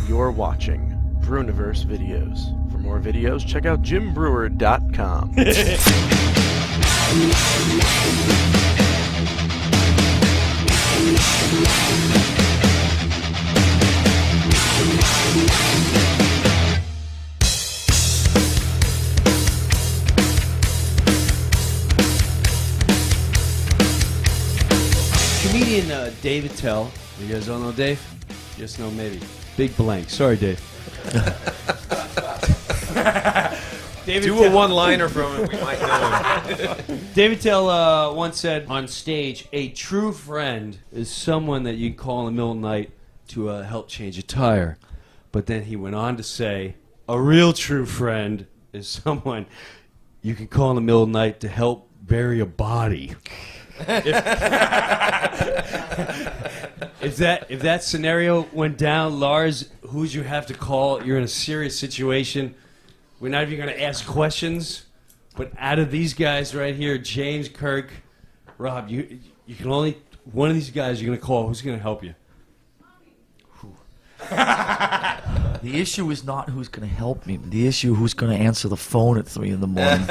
You're watching Bruniverse Videos. For more videos, check out jimbrewer.com. Comedian David Tell. You guys all know Dave? Yes, no, maybe. Big blank. Sorry, Dave. David Do a one-liner from it. We might know him. David Tell once said on stage, a true friend is someone that you can call in the middle of the night to help change a tire. But then he went on to say, a real true friend is someone you can call in the middle of the night to help bury a body. If that scenario went down, Lars, who'd you have to call? You're in a serious situation. We're not even going to ask questions. But out of these guys right here, James, Kirk, Rob, you can only one of these guys you're going to call. Who's going to help you? The issue is not who's going to help me. The issue who's going to answer the phone at 3 in the morning.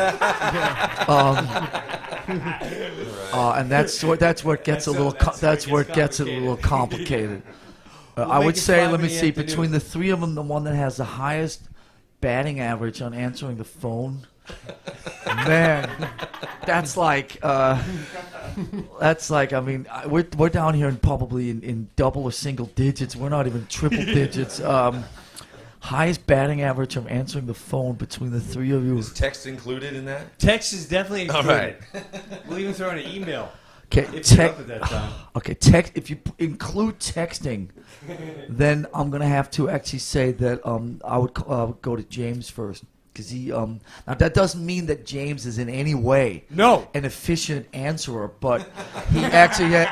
And that's where it gets a little complicated. I would say, let me see, between the three of them, the one that has the highest batting average on answering the phone, man, that's like, I mean, we're down here probably in double or single digits. We're not even triple digits. Highest batting average of answering the phone between the three of you. Is text included in that? Text is definitely included. All right. We'll even throw in an email. Okay, If you're up at that time. Okay, text. If you include texting, then I'm gonna have to actually say that I would go to James first, because he now that doesn't mean that James is in any way No. an efficient answerer, but he actually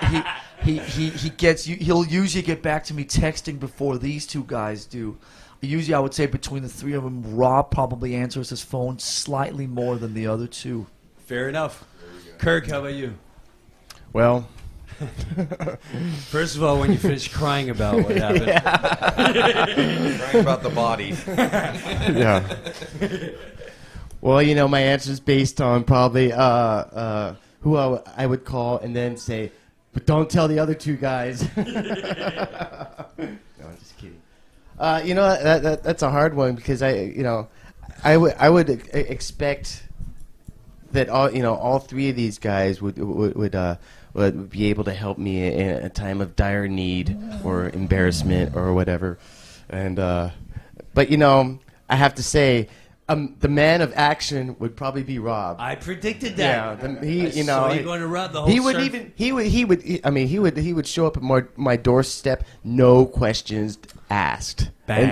he'll usually get back to me texting before these two guys do. Usually, I would say between the three of them, Rob probably answers his phone slightly more than the other two. Fair enough. Kirk, how about you? Well, First of all, when you finish crying about what happened. Crying about the body. Yeah. Well, you know, my answer is based on probably who I would call and then say, but don't tell the other two guys. No, I'm just kidding. You know, that's a hard one because I would expect that all three of these guys would be able to help me in a time of dire need or embarrassment or whatever. And but I have to say, the man of action would probably be Rob. I predicted that. Yeah, You're going to rub the whole he would show up at my doorstep, no questions asked. Bang.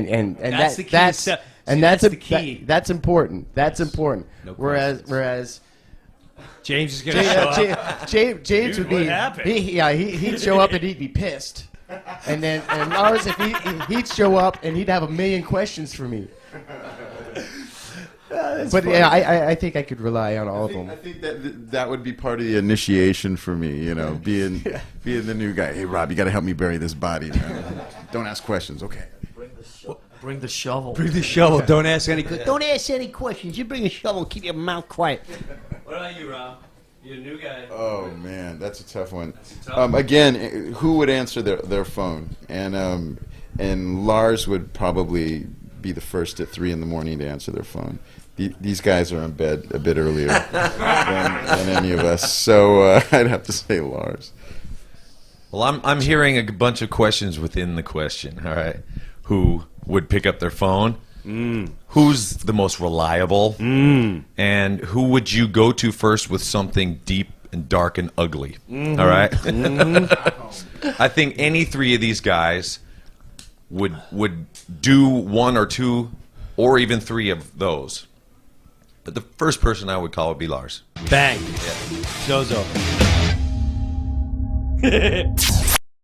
And That's the key that's step. and See, that's the key. that's important. That's important. No whereas James is going to show up. James Dude, would be what happened? he'd show up and he'd be pissed. And Lars, if he'd show up and he'd have a million questions for me. But yeah, I think I could rely on all of them. I think that would be part of the initiation for me, being the new guy. Hey, Rob, you got to help me bury this body, man. Don't ask questions, okay? Bring the shovel. Bring the shovel. Don't ask any questions. Don't ask any questions. You bring a shovel and keep your mouth quiet. What about you, Rob? You're a new guy. Oh man, that's a tough one. It's a tough one. Again, who would answer their phone? And Lars would probably be the first at 3 in the morning to answer their phone. These guys are in bed a bit earlier than any of us, so I'd have to say Lars. Well, I'm hearing a bunch of questions within the question. All right, who would pick up their phone? Who's the most reliable? And who would you go to first with something deep and dark and ugly? All right. I think any three of these guys would do one or two or even three of those. But the first person I would call would be Lars. Bang. Show's over.